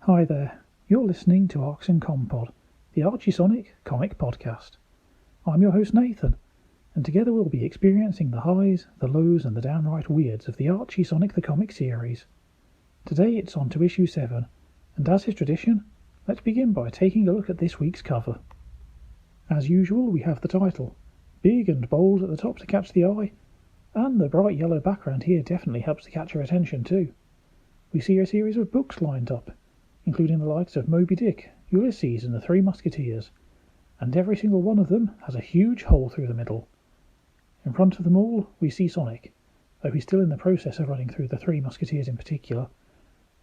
Hi there, you're listening to Arcsoncompod, the Archie Sonic comic podcast. I'm your host Nathan, and together we'll be experiencing the highs, the lows and the downright weirds of the Archie Sonic the comic series. Today it's on to issue 7, and as is tradition, let's begin by taking a look at this week's cover. As usual, we have the title, big and bold at the top to catch the eye, and the bright yellow background here definitely helps to catch your attention too. We see a series of books lined up, including the likes of Moby Dick, Ulysses and the Three Musketeers, and every single one of them has a huge hole through the middle. In front of them all we see Sonic, though he's still in the process of running through the Three Musketeers in particular,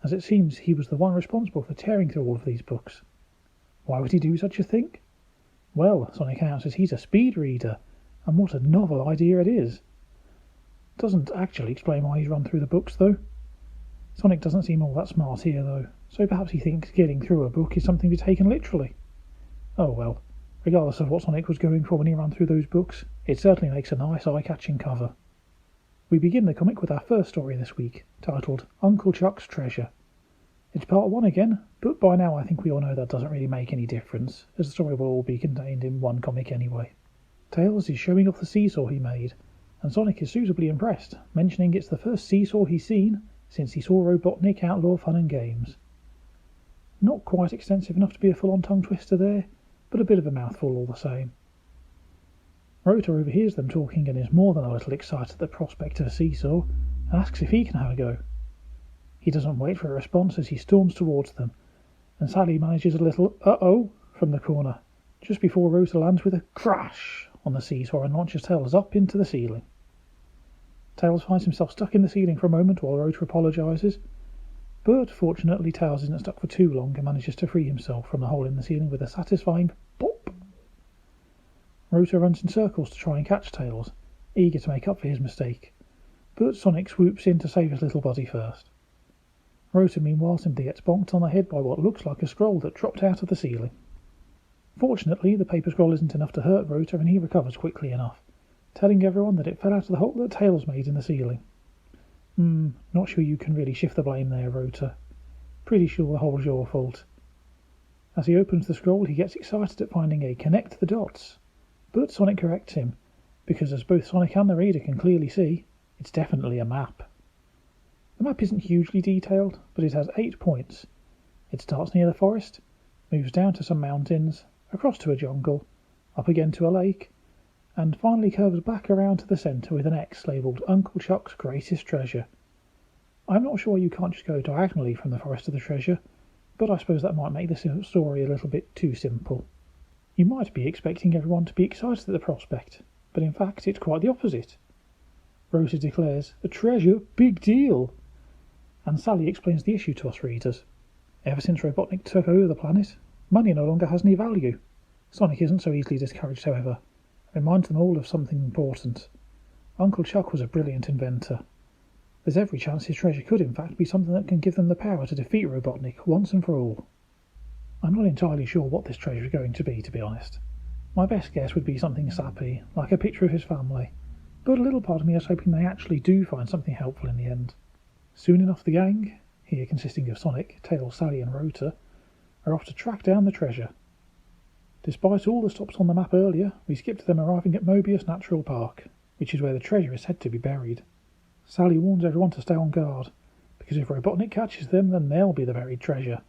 as it seems he was the one responsible for tearing through all of these books. Why would he do such a thing? Well, Sonic announces he's a speed reader, and what a novel idea it is. Doesn't actually explain why he's run through the books though. Sonic doesn't seem all that smart here though, so perhaps he thinks getting through a book is something to be taken literally. Oh well, regardless of what Sonic was going for when he ran through those books, it certainly makes a nice eye-catching cover. We begin the comic with our first story this week, titled Uncle Chuck's Treasure. It's part 1 again, but by now I think we all know that doesn't really make any difference, as the story will all be contained in one comic anyway. Tails is showing off the seesaw he made, and Sonic is suitably impressed, mentioning it's the first seesaw he's seen since he saw Robotnik Outlaw Fun and Games. Not quite extensive enough to be a full-on tongue twister there, but a bit of a mouthful all the same. Rota overhears them talking and is more than a little excited at the prospect of a seesaw, and asks if he can have a go. He doesn't wait for a response as he storms towards them, and Sally manages a little "uh-oh" from the corner, just before Rota lands with a crash on the seesaw and launches Tails up into the ceiling. Tails finds himself stuck in the ceiling for a moment while Rota apologises, but fortunately Tails isn't stuck for too long and manages to free himself from the hole in the ceiling with a satisfying pop. Rota runs in circles to try and catch Tails, eager to make up for his mistake, but Sonic swoops in to save his little buddy first. Rota meanwhile simply gets bonked on the head by what looks like a scroll that dropped out of the ceiling. Fortunately, the paper scroll isn't enough to hurt Rota and he recovers quickly enough, telling everyone that it fell out of the hole that Tails made in the ceiling. Not sure you can really shift the blame there, Rota. Pretty sure the hole's your fault. As he opens the scroll, he gets excited at finding a connect the dots, but Sonic corrects him, because as both Sonic and the reader can clearly see, it's definitely a map. The map isn't hugely detailed, but it has 8 points. It starts near the forest, moves down to some mountains, across to a jungle, up again to a lake, and finally curves back around to the centre with an X labelled Uncle Chuck's Greatest Treasure. I'm not sure you can't just go diagonally from the forest to the treasure, but I suppose that might make this story a little bit too simple. You might be expecting everyone to be excited at the prospect, but in fact it's quite the opposite. Rota declares, "A treasure? Big deal!" And Sally explains the issue to us readers. Ever since Robotnik took over the planet, money no longer has any value. Sonic isn't so easily discouraged, however. Reminds them all of something important. Uncle Chuck was a brilliant inventor. There's every chance his treasure could in fact be something that can give them the power to defeat Robotnik once and for all. I'm not entirely sure what this treasure is going to be honest. My best guess would be something sappy, like a picture of his family, but a little part of me is hoping they actually do find something helpful in the end. Soon enough the gang, here consisting of Sonic, Tails, Sally and Rota, are off to track down the treasure. Despite all the stops on the map earlier, we skip to them arriving at Mobius Natural Park, which is where the treasure is said to be buried. Sally warns everyone to stay on guard, because if Robotnik catches them, then they'll be the buried treasure,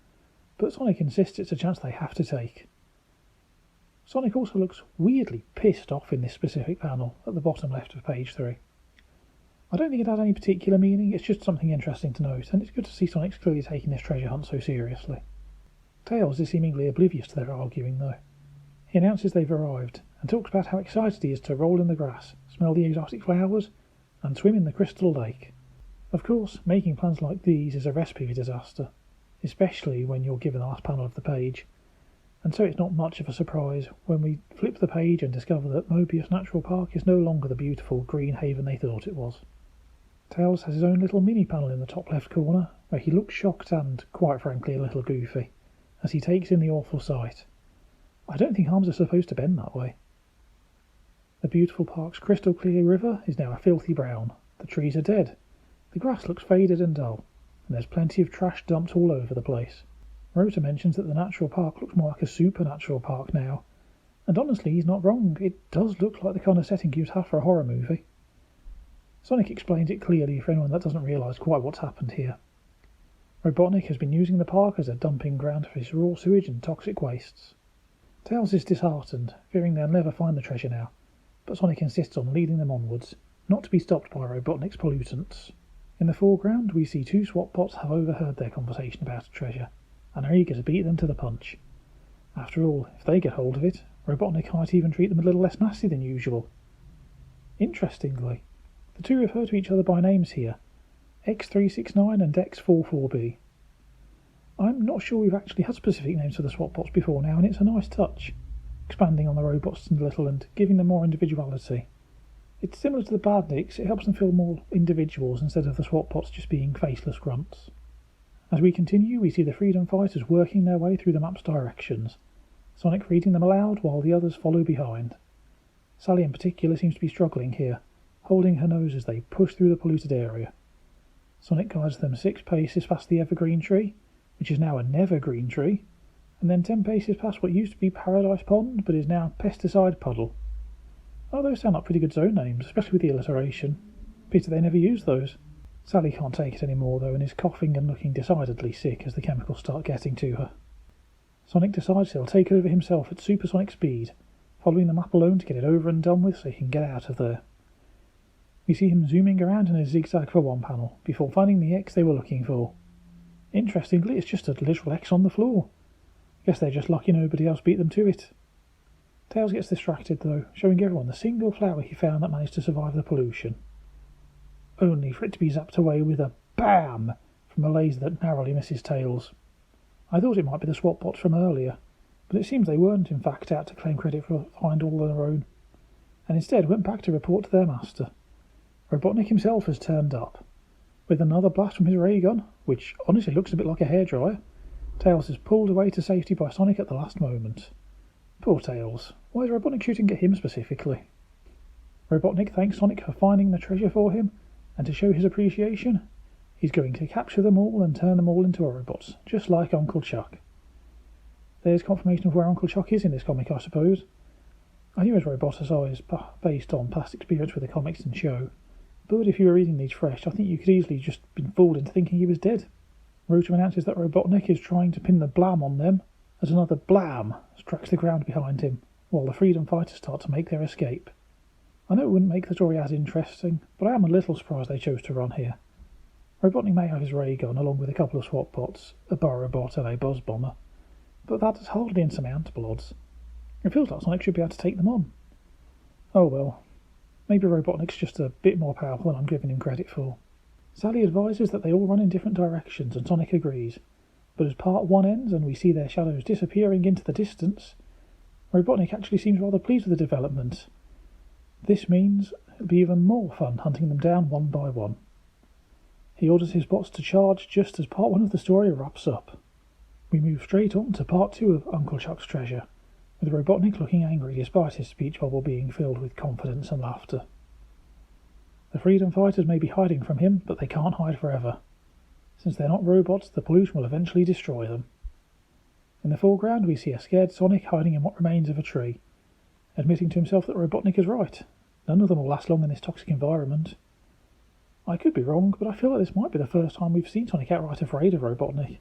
but Sonic insists it's a chance they have to take. Sonic also looks weirdly pissed off in this specific panel, at the bottom left of page 3. I don't think it has any particular meaning, it's just something interesting to note, and it's good to see Sonic's clearly taking this treasure hunt so seriously. Tails is seemingly oblivious to their arguing though. He announces they've arrived, and talks about how excited he is to roll in the grass, smell the exotic flowers, and swim in the crystal lake. Of course, making plans like these is a recipe for disaster, especially when you're given the last panel of the page, and so it's not much of a surprise when we flip the page and discover that Mobius Natural Park is no longer the beautiful green haven they thought it was. Tails has his own little mini panel in the top left corner, where he looks shocked and, quite frankly, a little goofy, as he takes in the awful sight. I don't think arms are supposed to bend that way. The beautiful park's crystal clear river is now a filthy brown. The trees are dead. The grass looks faded and dull, and there's plenty of trash dumped all over the place. Rota mentions that the natural park looks more like a supernatural park now, and honestly he's not wrong, it does look like the kind of setting you'd have for a horror movie. Sonic explains it clearly for anyone that doesn't realise quite what's happened here. Robotnik has been using the park as a dumping ground for his raw sewage and toxic wastes. Tails is disheartened, fearing they'll never find the treasure now, but Sonic insists on leading them onwards, not to be stopped by Robotnik's pollutants. In the foreground, we see two SWAT bots have overheard their conversation about a treasure, and are eager to beat them to the punch. After all, if they get hold of it, Robotnik might even treat them a little less nasty than usual. Interestingly, the two refer to each other by names here, X369 and X44B. I'm not sure we've actually had specific names for the SWAT bots before now, and it's a nice touch, expanding on the robots a little and giving them more individuality. It's similar to the Badniks, it helps them feel more individuals instead of the SWAT bots just being faceless grunts. As we continue, we see the freedom fighters working their way through the map's directions, Sonic reading them aloud while the others follow behind. Sally in particular seems to be struggling here, holding her nose as they push through the polluted area. Sonic guides them 6 paces past the evergreen tree, which is now a nevergreen tree, and then 10 paces past what used to be Paradise Pond but is now Pesticide Puddle. Oh, those sound like pretty good zone names, especially with the alliteration. Pity they never used those. Sally can't take it anymore though, and is coughing and looking decidedly sick as the chemicals start getting to her. Sonic decides he'll take over himself at supersonic speed, following the map alone to get it over and done with so he can get out of there. We see him zooming around in a zigzag for one panel, before finding the X they were looking for. Interestingly, it's just a literal X on the floor. Guess they're just lucky nobody else beat them to it. Tails gets distracted though, showing everyone the single flower he found that managed to survive the pollution. Only for it to be zapped away with a BAM from a laser that narrowly misses Tails. I thought it might be the SWAT bots from earlier, but it seems they weren't in fact out to claim credit for find all on their own, and instead went back to report to their master. Robotnik himself has turned up. With another blast from his ray gun, which honestly looks a bit like a hairdryer, Tails is pulled away to safety by Sonic at the last moment. Poor Tails. Why is Robotnik shooting at him specifically? Robotnik thanks Sonic for finding the treasure for him, and to show his appreciation, he's going to capture them all and turn them all into robots, just like Uncle Chuck. There's confirmation of where Uncle Chuck is in this comic, I suppose. I knew his roboticide based on past experience with the comics and show, but if you were reading these fresh, I think you could easily just been fooled into thinking he was dead. Rota announces that Robotnik is trying to pin the blam on them, as another blam strikes the ground behind him, while the freedom fighters start to make their escape. I know it wouldn't make the story as interesting, but I am a little surprised they chose to run here. Robotnik may have his ray gun along with a couple of SWAT bots, a Burrowbot and a Buzz Bomber, but that is hardly insurmountable odds. It feels like Sonic should be able to take them on. Oh well, maybe Robotnik's just a bit more powerful than I'm giving him credit for. Sally advises that they all run in different directions, and Sonic agrees, but as part 1 ends and we see their shadows disappearing into the distance, Robotnik actually seems rather pleased with the development. This means it'll be even more fun hunting them down one by one. He orders his bots to charge just as part 1 of the story wraps up. We move straight on to part 2 of Uncle Chuck's treasure, with Robotnik looking angry despite his speech bubble being filled with confidence and laughter. The freedom fighters may be hiding from him, but they can't hide forever. Since they're not robots, the pollution will eventually destroy them. In the foreground we see a scared Sonic hiding in what remains of a tree, admitting to himself that Robotnik is right. None of them will last long in this toxic environment. I could be wrong, but I feel like this might be the first time we've seen Sonic outright afraid of Robotnik.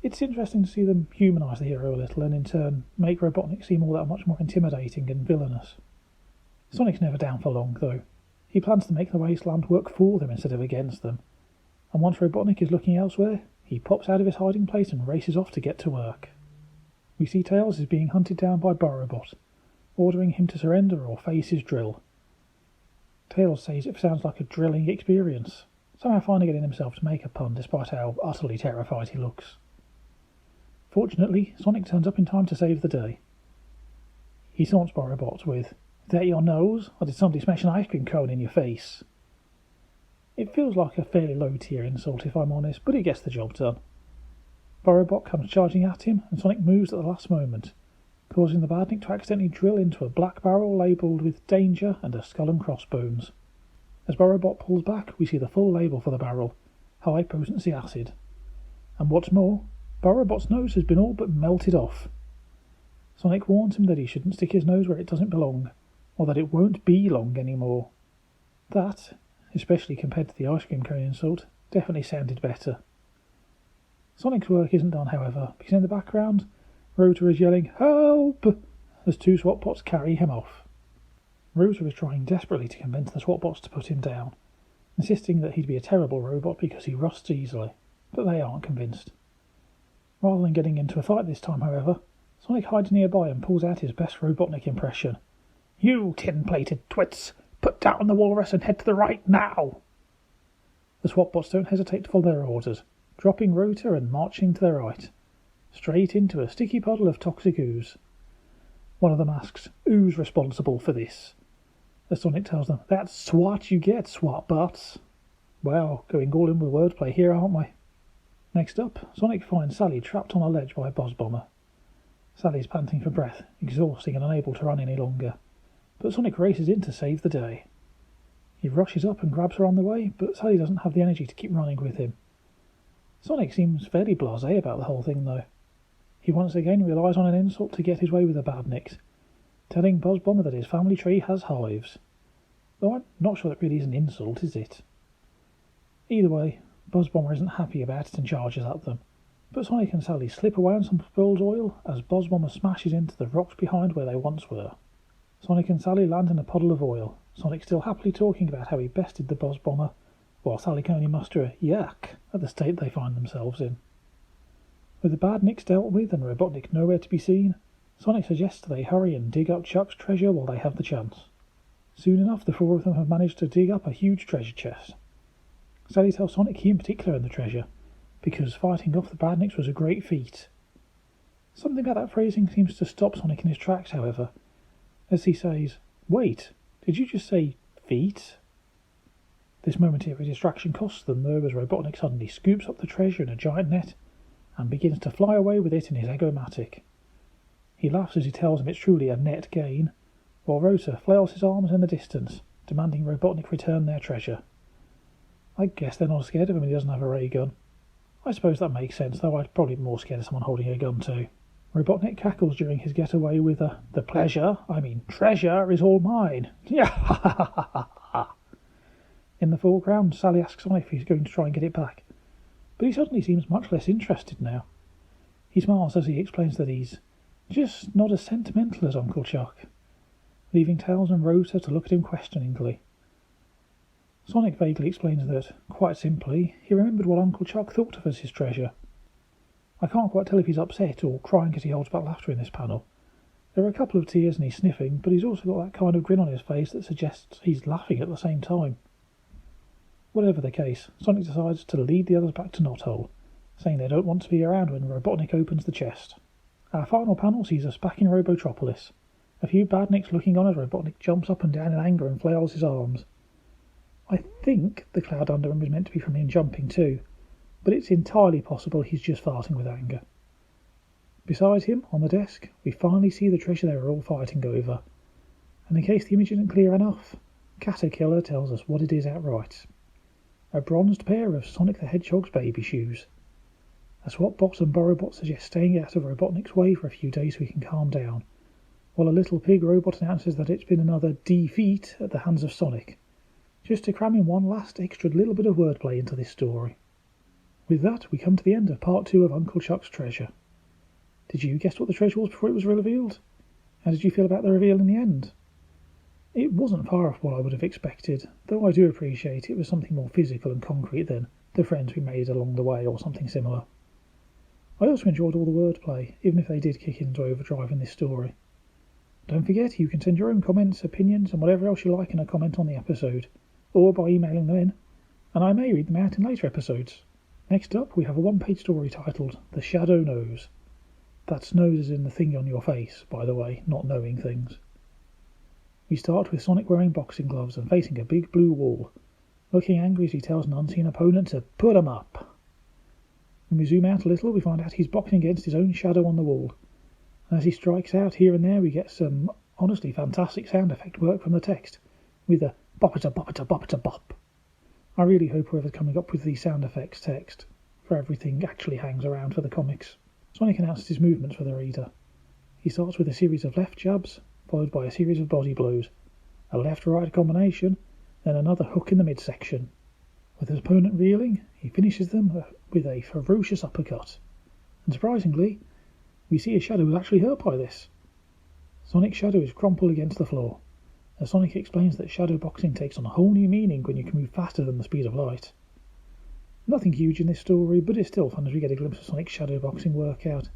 It's interesting to see them humanise the hero a little and in turn make Robotnik seem all that much more intimidating and villainous. Sonic's never down for long though. He plans to make the wasteland work for them instead of against them, and once Robotnik is looking elsewhere, he pops out of his hiding place and races off to get to work. We see Tails is being hunted down by Burrowbot, ordering him to surrender or face his drill. Tails says it sounds like a drilling experience, somehow finding it in himself to make a pun despite how utterly terrified he looks. Fortunately, Sonic turns up in time to save the day. He taunts Burrowbot with, "Is that your nose, or did somebody smash an ice cream cone in your face?" It feels like a fairly low-tier insult if I'm honest, but it gets the job done. Burrowbot comes charging at him, and Sonic moves at the last moment, causing the Badnik to accidentally drill into a black barrel labelled with danger and a skull and crossbones. As Burrowbot pulls back, we see the full label for the barrel, high potency acid. And what's more, Borobot's nose has been all but melted off. Sonic warns him that he shouldn't stick his nose where it doesn't belong, or that it won't be long anymore. That, especially compared to the ice cream cone insult, definitely sounded better. Sonic's work isn't done, however, because in the background, Rotor is yelling, "Help!" as two SWAT-bots carry him off. Rotor is trying desperately to convince the SWAT-bots to put him down, insisting that he'd be a terrible robot because he rusts easily, but they aren't convinced. Rather than getting into a fight this time, however, Sonic hides nearby and pulls out his best Robotnik impression. "You tin-plated twits! Put down the walrus and head to the right now!" The SWAT-bots don't hesitate to follow their orders, dropping Rotor and marching to their right, straight into a sticky puddle of toxic ooze. One of them asks, "Who's responsible for this?" As Sonic tells them, "That's what you get, SWAT-bots." Well, going all in with wordplay here, aren't we? Next up, Sonic finds Sally trapped on a ledge by a Boss Bomber. Sally's panting for breath, exhausting and unable to run any longer, but Sonic races in to save the day. He rushes up and grabs her on the way, but Sally doesn't have the energy to keep running with him. Sonic seems fairly blasé about the whole thing, though. He once again relies on an insult to get his way with the Badniks, telling Boss Bomber that his family tree has hives. Though I'm not sure that really is an insult, is it? Either way, Boss Bomber isn't happy about it and charges at them, but Sonic and Sally slip away on some spilled oil as Boss Bomber smashes into the rocks behind where they once were. Sonic and Sally land in a puddle of oil, Sonic still happily talking about how he bested the Boss Bomber, while Sally can only muster a yuck at the state they find themselves in. With the Badniks dealt with and Robotnik nowhere to be seen, Sonic suggests they hurry and dig up Chuck's treasure while they have the chance. Soon enough, the four of them have managed to dig up a huge treasure chest. Sally tells Sonic he in particular in the treasure, because fighting off the Badniks was a great feat. Something about that phrasing seems to stop Sonic in his tracks, however, as he says, "Wait, did you just say feet?" This momentary distraction costs them, though, as Robotnik suddenly scoops up the treasure in a giant net and begins to fly away with it in his Egomatic. He laughs as he tells him it's truly a net gain, while Rotor flails his arms in the distance, demanding Robotnik return their treasure. I guess they're not scared of him and he doesn't have a ray gun. I suppose that makes sense, though I'd probably be more scared of someone holding a gun too. Robotnik cackles during his getaway with a, "The pleasure, treasure is all mine." Yeah. In the foreground, Sally asks Sonic if he's going to try and get it back, but he suddenly seems much less interested now. He smiles as he explains that he's just not as sentimental as Uncle Chuck, leaving Tails and Rotor to look at him questioningly. Sonic vaguely explains that, quite simply, he remembered what Uncle Chuck thought of as his treasure. I can't quite tell if he's upset or crying as he holds back laughter in this panel. There are a couple of tears and he's sniffing, but he's also got that kind of grin on his face that suggests he's laughing at the same time. Whatever the case, Sonic decides to lead the others back to Knothole, saying they don't want to be around when Robotnik opens the chest. Our final panel sees us back in Robotropolis, a few Badniks looking on as Robotnik jumps up and down in anger and flails his arms. I think the cloud under him is meant to be from him jumping too, but it's entirely possible he's just farting with anger. Beside him, on the desk, we finally see the treasure they were all fighting over, and in case the image isn't clear enough, Caterkiller tells us what it is outright. A bronzed pair of Sonic the Hedgehog's baby shoes. A SWAT-bot and Borobot suggest staying out of Robotnik's way for a few days so he can calm down, while a little pig robot announces that it's been another defeat at the hands of Sonic, just to cram in one last extra little bit of wordplay into this story. With that, we come to the end of part 2 of Uncle Chuck's treasure. Did you guess what the treasure was before it was revealed? How did you feel about the reveal in the end? It wasn't far off what I would have expected, though I do appreciate it was something more physical and concrete than the friends we made along the way or something similar. I also enjoyed all the wordplay, even if they did kick into overdrive in this story. Don't forget, you can send your own comments, opinions, and whatever else you like in a comment on the episode, or by emailing them in, and I may read them out in later episodes. Next up, we have a one-page story titled The Shadow Knows. That's nose as in the thing on your face, by the way, not knowing things. We start with Sonic wearing boxing gloves and facing a big blue wall, looking angry as he tells an unseen opponent to put 'em up. When we zoom out a little, we find out he's boxing against his own shadow on the wall. And as he strikes out here and there, we get some honestly fantastic sound effect work from the text, with a bop-a-ta-bop-a-ta-bop-a-ta-bop. I really hope whoever's coming up with the sound effects text for everything actually hangs around for the comics. Sonic announces his movements for the reader. He starts with a series of left jabs, followed by a series of body blows, a left-right combination, then another hook in the midsection. With his opponent reeling, he finishes them with a ferocious uppercut. And surprisingly, we see his shadow was actually hurt by this. Sonic's shadow is crumpled against the floor, as Sonic explains that shadow boxing takes on a whole new meaning when you can move faster than the speed of light. Nothing huge in this story, but it's still fun as we get a glimpse of Sonic's shadow boxing workout,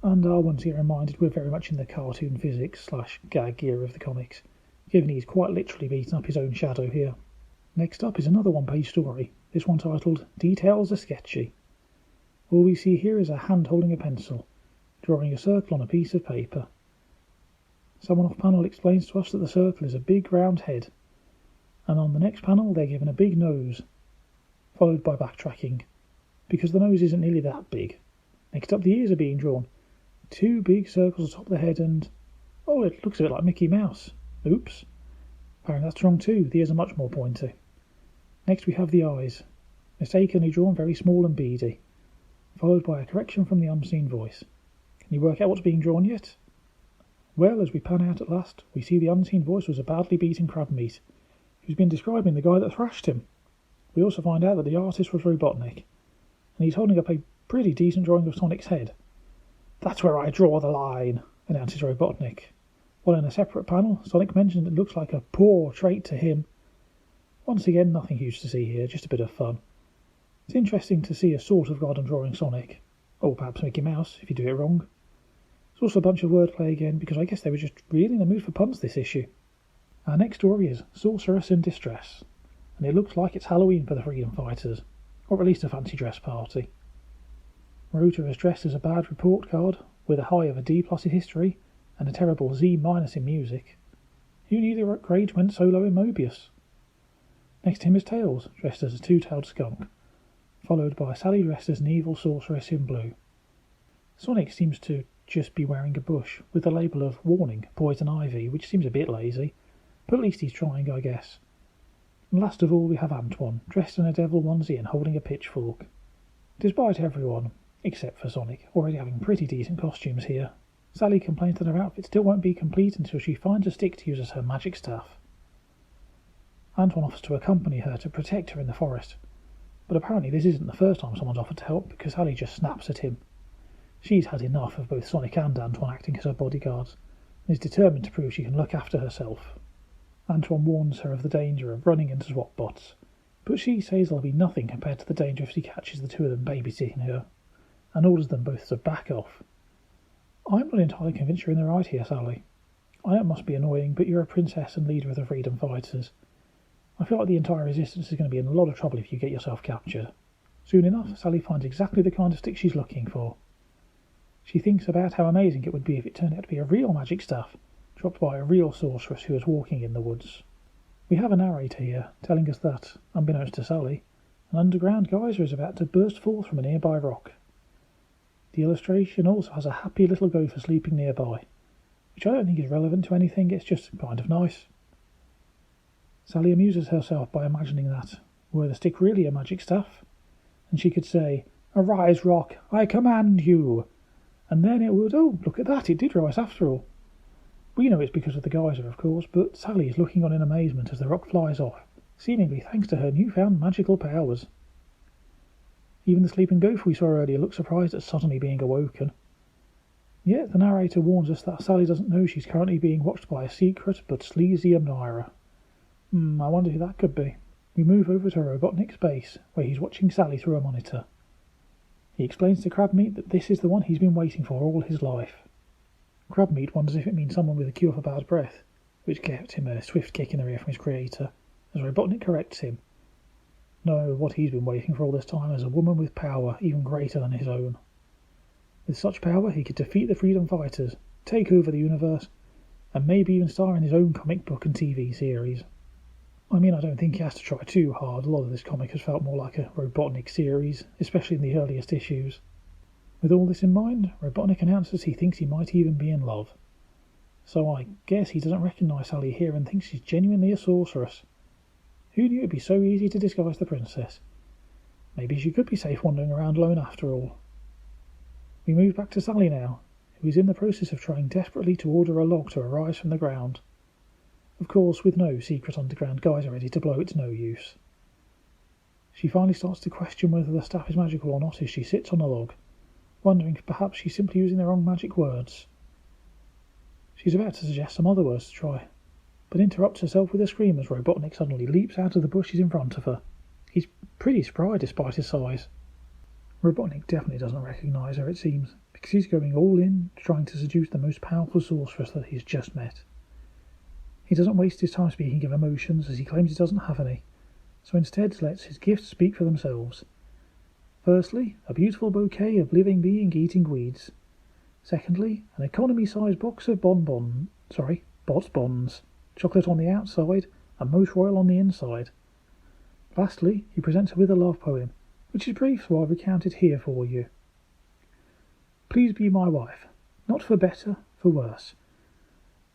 and are once again reminded we're very much in the cartoon physics/gag era of the comics, given he's quite literally beaten up his own shadow here. Next up is another one-page story, this one titled Details Are Sketchy. All we see here is a hand holding a pencil, drawing a circle on a piece of paper. Someone off panel explains to us that the circle is a big round head, and on the next panel they're given a big nose, followed by backtracking, because the nose isn't nearly that big. Next up the ears are being drawn, 2 big circles atop the head and... oh, it looks a bit like Mickey Mouse. Oops. Apparently that's wrong too, the ears are much more pointy. Next we have the eyes, mistakenly drawn very small and beady, followed by a correction from the unseen voice. Can you work out what's being drawn yet? Well, as we pan out at last, we see the unseen voice was a badly beaten Crabmeat, who's been describing the guy that thrashed him. We also find out that the artist was Robotnik, and he's holding up a pretty decent drawing of Sonic's head. That's where I draw the line, announces Robotnik. While in a separate panel, Sonic mentions it looks like a poor trait to him. Once again, nothing huge to see here, just a bit of fun. It's interesting to see a sort of garden drawing Sonic, or perhaps Mickey Mouse, if you do it wrong. It's also a bunch of wordplay again, because I guess they were just really in the mood for puns this issue. Our next story is Sorceress in Distress, and it looks like it's Halloween for the Freedom Fighters, or at least a fancy dress party. Rota is dressed as a bad report card, with a high of a D+ in history, and a terrible Z- in music. Who knew the grades went so low in Mobius? Next to him is Tails, dressed as a 2-tailed skunk, followed by Sally dressed as an evil sorceress in blue. Sonic seems to just be wearing a bush, with the label of Warning, Poison Ivy, which seems a bit lazy, but at least he's trying, I guess. And last of all we have Antoine, dressed in a devil onesie and holding a pitchfork. Despite everyone, except for Sonic, already having pretty decent costumes here, Sally complains that her outfit still won't be complete until she finds a stick to use as her magic staff. Antoine offers to accompany her to protect her in the forest, but apparently this isn't the first time someone's offered to help, because Sally just snaps at him. She's had enough of both Sonic and Antoine acting as her bodyguards, and is determined to prove she can look after herself. Antoine warns her of the danger of running into swap bots, but she says there'll be nothing compared to the danger if he catches the two of them babysitting her, and orders them both to back off. I'm not entirely convinced you're in the right here, Sally. I know it must be annoying, but you're a princess and leader of the Freedom Fighters. I feel like the entire resistance is going to be in a lot of trouble if you get yourself captured. Soon enough, Sally finds exactly the kind of stick she's looking for. She thinks about how amazing it would be if it turned out to be a real magic staff, dropped by a real sorceress who was walking in the woods. We have a narrator here, telling us that, unbeknownst to Sally, an underground geyser is about to burst forth from a nearby rock. The illustration also has a happy little gopher sleeping nearby, which I don't think is relevant to anything, it's just kind of nice. Sally amuses herself by imagining that, were the stick really a magic staff, and she could say, "Arise, rock, I command you," and then it would, oh, look at that, it did rise after all. We know it's because of the geyser, of course, but Sally is looking on in amazement as the rock flies off, seemingly thanks to her newfound magical powers. Even the sleeping gopher we saw earlier looks surprised at suddenly being awoken. Yet the narrator warns us that Sally doesn't know she's currently being watched by a secret but sleazy admirer. I wonder who that could be. We move over to Robotnik's base, where he's watching Sally through a monitor. He explains to Crabmeat that this is the one he's been waiting for all his life. Crabmeat wonders if it means someone with a cure for bad breath, which kept him a swift kick in the rear from his creator, as Robotnik corrects him. No, what he's been waiting for all this time is a woman with power even greater than his own. With such power he could defeat the Freedom Fighters, take over the universe, and maybe even star in his own comic book and TV series. I mean, I don't think he has to try too hard. A lot of this comic has felt more like a Robotnik series, especially in the earliest issues. With all this in mind, Robotnik announces he thinks he might even be in love. So I guess he doesn't recognise Sally here and thinks she's genuinely a sorceress. Who knew it'd be so easy to disguise the princess? Maybe she could be safe wandering around alone after all. We move back to Sally now, who is in the process of trying desperately to order a log to arise from the ground. Of course, with no secret underground geyser ready to blow, it's no use. She finally starts to question whether the staff is magical or not as she sits on a log, wondering if perhaps she's simply using the wrong magic words. She's about to suggest some other words to try, but interrupts herself with a scream as Robotnik suddenly leaps out of the bushes in front of her. He's pretty spry despite his size. Robotnik definitely doesn't recognise her, it seems, because he's going all in, trying to seduce the most powerful sorceress that he's just met. He doesn't waste his time speaking of emotions, as he claims he doesn't have any, so instead lets his gifts speak for themselves. Firstly, a beautiful bouquet of living being eating weeds. Secondly, an economy-sized box of bonbons, chocolate on the outside and most royal on the inside. Lastly, he presents her with a love poem, which is brief, so I'll recount it here for you. Please be my wife, not for better, for worse.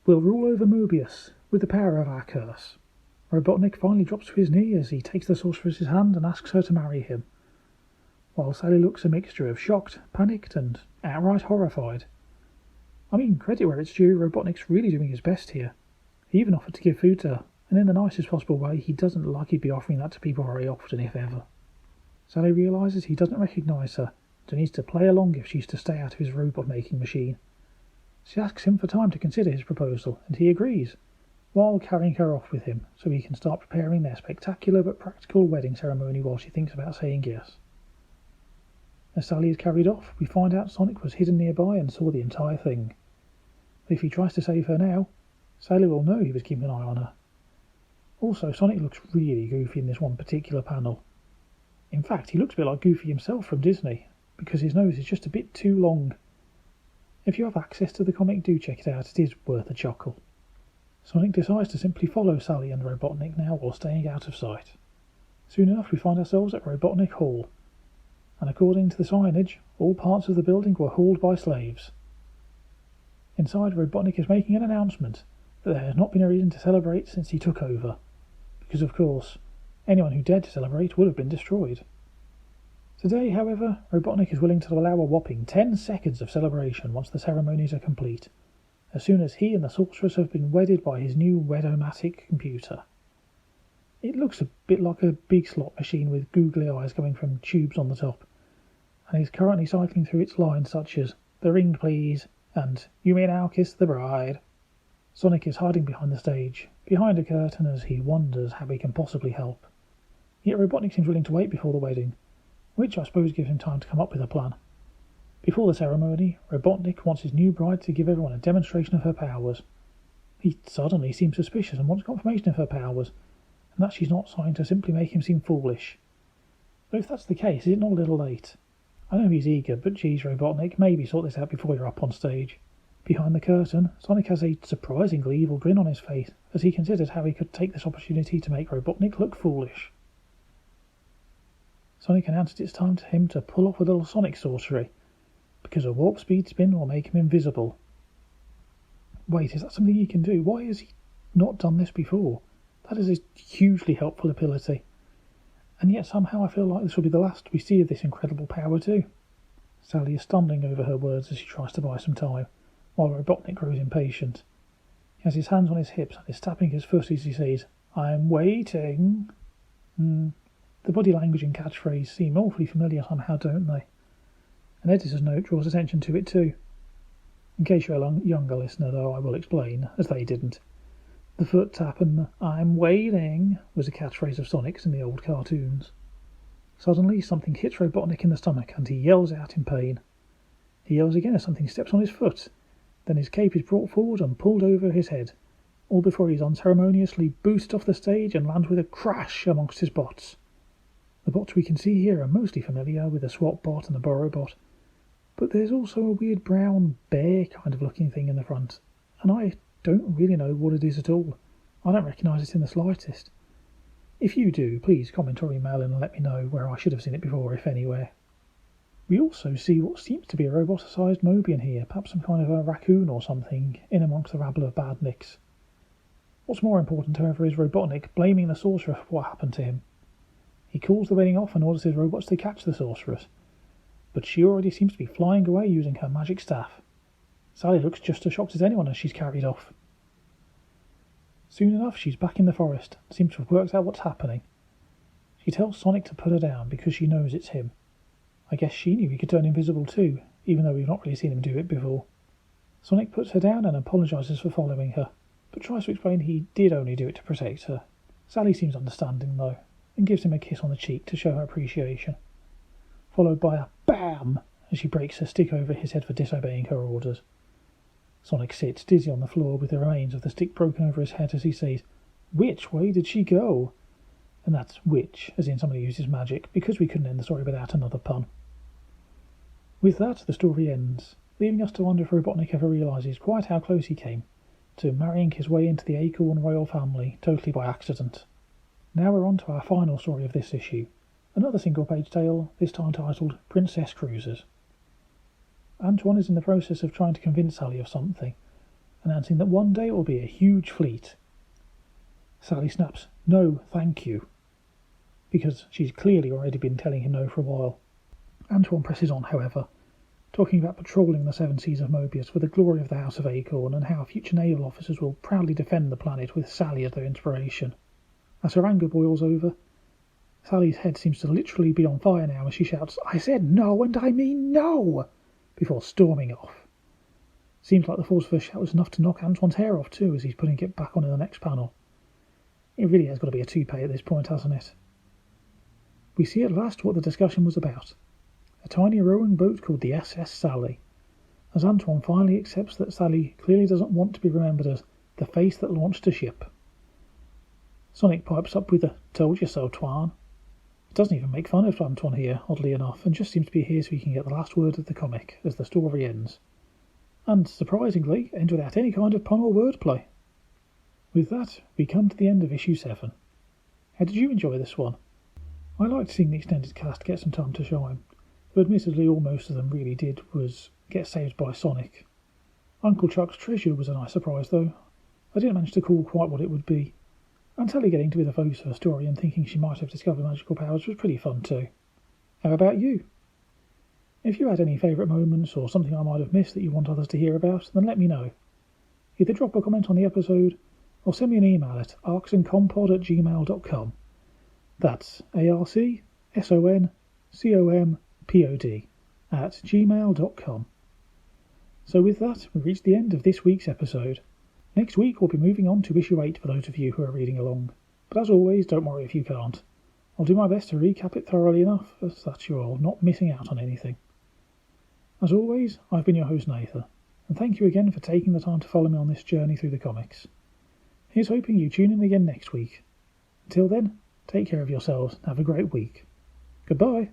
We'll rule over Mobius with the power of our curse. Robotnik finally drops to his knee as he takes the sorceress's hand and asks her to marry him, while Sally looks a mixture of shocked, panicked, and outright horrified. I mean, credit where it's due, Robotnik's really doing his best here. He even offered to give food to her, and in the nicest possible way, he doesn't look like he'd be offering that to people very often, if ever. Sally realises he doesn't recognise her, and needs to play along if she's to stay out of his robot-making machine. She asks him for time to consider his proposal, and he agrees, while carrying her off with him, so he can start preparing their spectacular but practical wedding ceremony while she thinks about saying yes. As Sally is carried off, we find out Sonic was hidden nearby and saw the entire thing. But if he tries to save her now, Sally will know he was keeping an eye on her. Also, Sonic looks really goofy in this one particular panel. In fact, he looks a bit like Goofy himself from Disney, because his nose is just a bit too long. If you have access to the comic, do check it out, it is worth a chuckle. Sonic decides to simply follow Sally and Robotnik now while staying out of sight. Soon enough we find ourselves at Robotnik Hall, and according to the signage, all parts of the building were hauled by slaves. Inside, Robotnik is making an announcement that there has not been a reason to celebrate since he took over, because of course, anyone who dared to celebrate would have been destroyed. Today, however, Robotnik is willing to allow a whopping 10 seconds of celebration once the ceremonies are complete, as soon as he and the sorceress have been wedded by his new Wedomatic computer. It looks a bit like a big slot machine with googly eyes coming from tubes on the top, and is currently cycling through its lines such as, "The ring please," and "You may now kiss the bride." Sonic is hiding behind the stage, behind a curtain, as he wonders how he can possibly help. Yet Robotnik seems willing to wait before the wedding, which I suppose gives him time to come up with a plan. Before the ceremony, Robotnik wants his new bride to give everyone a demonstration of her powers. He suddenly seems suspicious and wants confirmation of her powers, and that she's not trying to simply make him seem foolish. Though if that's the case, is it not a little late? I know he's eager, but geez, Robotnik, maybe sort this out before you're up on stage. Behind the curtain, Sonic has a surprisingly evil grin on his face, as he considers how he could take this opportunity to make Robotnik look foolish. Sonic announces it's time for him to pull off a little Sonic sorcery, because a warp speed spin will make him invisible. Wait, is that something he can do? Why has he not done this before? That is a hugely helpful ability. And yet somehow I feel like this will be the last we see of this incredible power too. Sally is stumbling over her words as she tries to buy some time, while Robotnik grows impatient. He has his hands on his hips and is tapping his foot as he says, "I'm waiting." The body language and catchphrase seem awfully familiar somehow, don't they? An editor's note draws attention to it too. In case you're a younger listener, though, I will explain, as they didn't. The foot tap and the "I'm waiting" was a catchphrase of Sonic's in the old cartoons. Suddenly, something hits Robotnik in the stomach, and he yells out in pain. He yells again as something steps on his foot. Then his cape is brought forward and pulled over his head, all before he's unceremoniously boosted off the stage and lands with a crash amongst his bots. The bots we can see here are mostly familiar, with the swap bot and the borrow bot, but there's also a weird brown bear kind of looking thing in the front, and I don't really know what it is at all. I don't recognise it in the slightest. If you do, please comment or email in and let me know where I should have seen it before, if anywhere. We also see what seems to be a roboticized Mobian here, perhaps some kind of a raccoon or something, in amongst the rabble of badniks. What's more important, however, is Robotnik blaming the sorcerer for what happened to him. He calls the wedding off and orders his robots to catch the sorceress, but she already seems to be flying away using her magic staff. Sally looks just as shocked as anyone as she's carried off. Soon enough, she's back in the forest, and seems to have worked out what's happening. She tells Sonic to put her down because she knows it's him. I guess she knew he could turn invisible too, even though we've not really seen him do it before. Sonic puts her down and apologises for following her, but tries to explain he did only do it to protect her. Sally seems understanding though, and gives him a kiss on the cheek to show her appreciation, followed by a BAM as she breaks her stick over his head for disobeying her orders. Sonic sits dizzy on the floor with the remains of the stick broken over his head as he says, "Which way did she go?" And that's which, as in somebody uses magic, because we couldn't end the story without another pun. With that, the story ends, leaving us to wonder if Robotnik ever realises quite how close he came to marrying his way into the Acorn royal family totally by accident. Now we're on to our final story of this issue, another single-page tale, this time titled Princess Cruisers. Antoine is in the process of trying to convince Sally of something, announcing that one day it will be a huge fleet. Sally snaps, "No, thank you," because she's clearly already been telling him no for a while. Antoine presses on, however, talking about patrolling the seven seas of Mobius for the glory of the House of Acorn and how future naval officers will proudly defend the planet with Sally as their inspiration. As her anger boils over, Sally's head seems to literally be on fire now as she shouts, "I said no, and I mean no!" before storming off. Seems like the force of her shout was enough to knock Antoine's hair off too as he's putting it back on in the next panel. It really has got to be a toupee at this point, hasn't it? We see at last what the discussion was about. A tiny rowing boat called the SS Sally, as Antoine finally accepts that Sally clearly doesn't want to be remembered as the face that launched a ship. Sonic pipes up with a "told you so, Twan." It doesn't even make fun of Antoine here, oddly enough, and just seems to be here so he can get the last word of the comic as the story ends. And, surprisingly, ends without any kind of pun or wordplay. With that, we come to the end of issue 7. How did you enjoy this one? I liked seeing the extended cast get some time to shine, though admittedly all most of them really did was get saved by Sonic. Uncle Chuck's treasure was a nice surprise though. I didn't manage to call quite what it would be, and Sally getting to be the focus of a story and thinking she might have discovered magical powers was pretty fun too. How about you? If you had any favourite moments or something I might have missed that you want others to hear about, then let me know. Either drop a comment on the episode or send me an email at arcsoncompod@gmail.com. That's arcsoncompod@gmail.com. So with that, we've reached the end of this week's episode. Next week we'll be moving on to issue 8 for those of you who are reading along. But as always, don't worry if you can't. I'll do my best to recap it thoroughly enough, as that you're not missing out on anything. As always, I've been your host Nathan, and thank you again for taking the time to follow me on this journey through the comics. Here's hoping you tune in again next week. Until then, take care of yourselves and have a great week. Goodbye.